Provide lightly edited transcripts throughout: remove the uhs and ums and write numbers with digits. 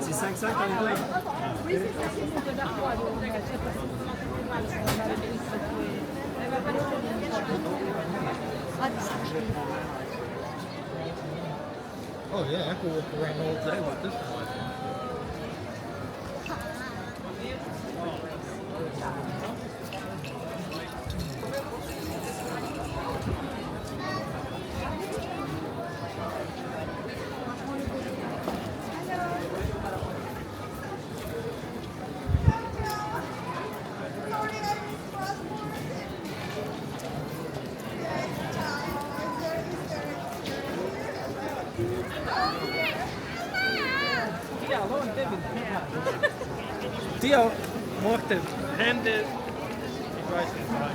C'est 5-5 en anglais. Oh yeah, I could walk around all day with this one. Theo, wacht even. Handen. Ik wijs het maar.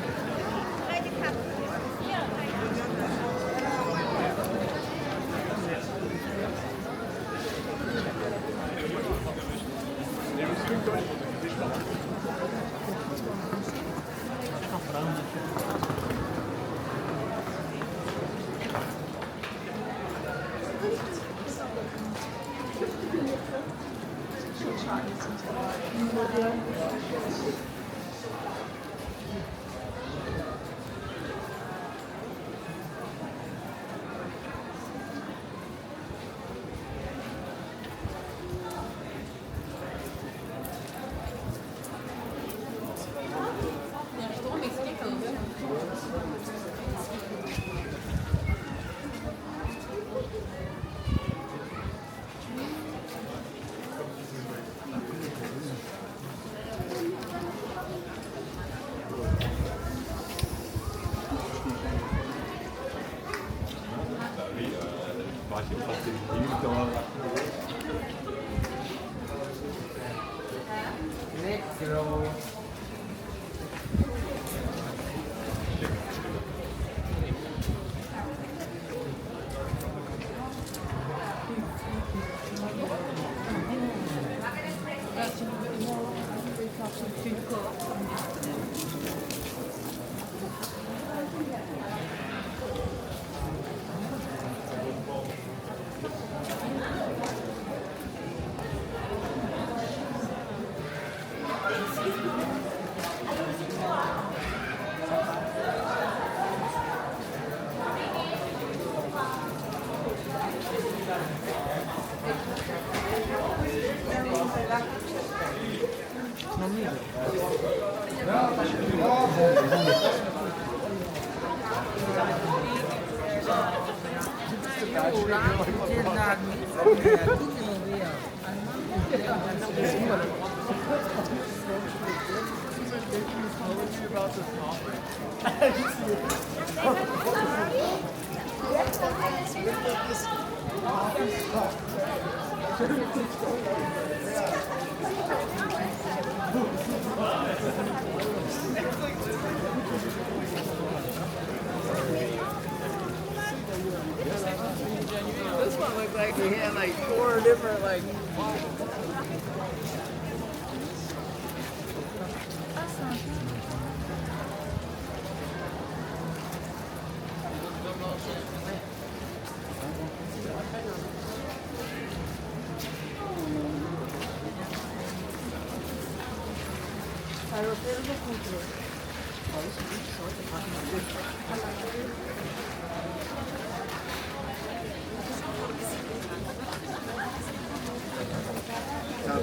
This one looked like he had like 4 different like.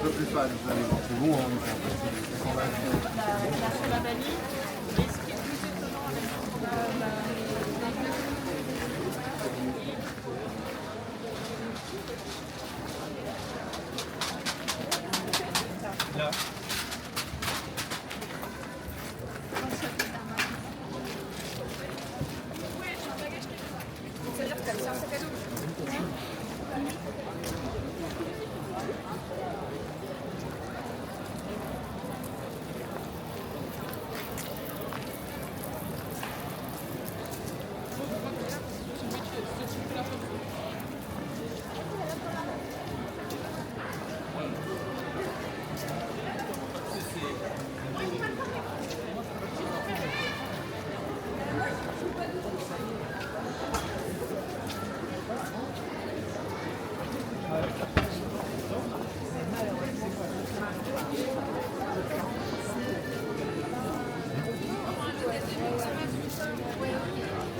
peu plus fan, vous allez voir, c'est bon, hein, La vanille. Et ce qui est plus étonnant avec Là.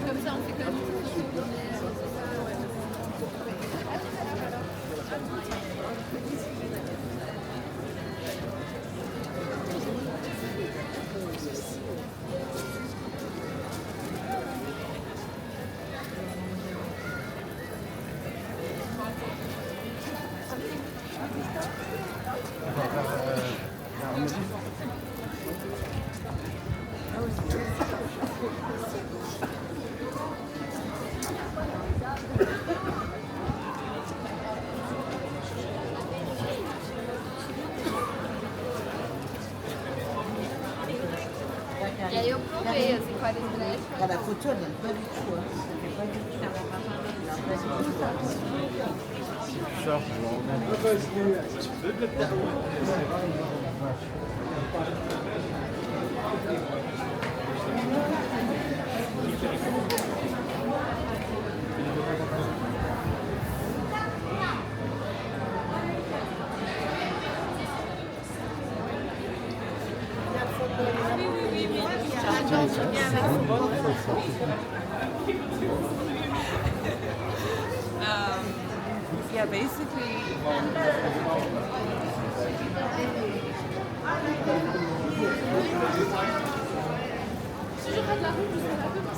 comme ça, on fait comme E aí eu provei, assim, com a Arisbrete. Cada funcionando, pas du tout. Hein. Pas du tout. ça, je vais en remettre. Yeah, basically. Si je rate la route, je serai un peu dans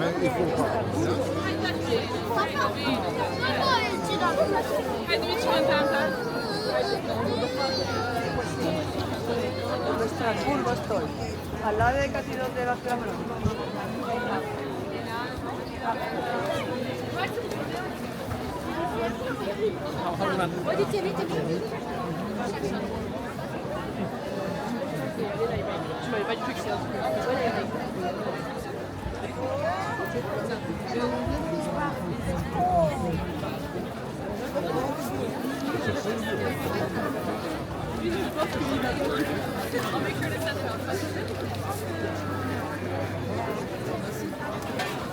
Mais il faut pas. ¿Dónde está el bulbo? Estoy. Al lado de casi donde va a hacer la mano. Je m'avais pas dit que c'est un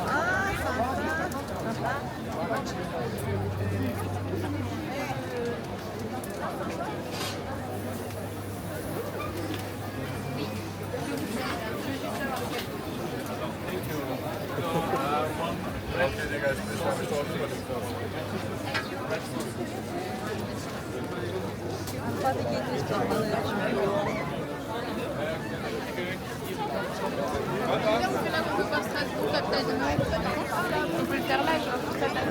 Ah, sympa. On fait la coupe à Strasbourg, à taille de Noël. On peut le faire là, je raconte ça là.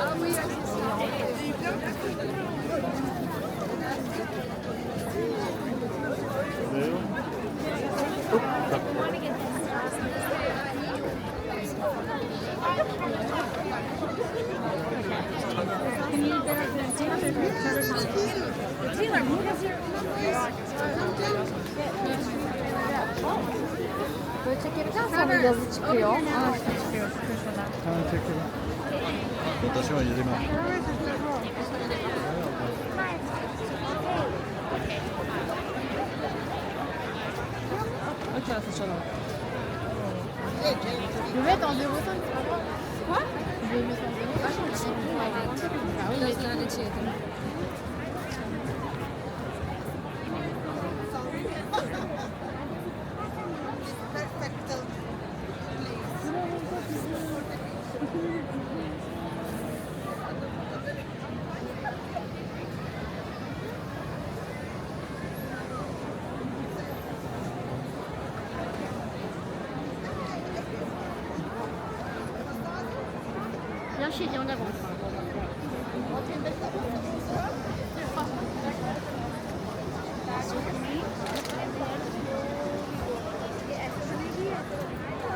Ah oui, Böyle çekebilirsen sonra yazı çıkıyor. Aa, işte çıkıyor şu köşeden. Tamam çekelim. Attention, il y a des marches. Je vais mettre en 0,5, c'est pas grave. Quoi? Je vais mettre en 0,5. Ah, je sais plus. Ah oui, mais Viens chez lui, on avance.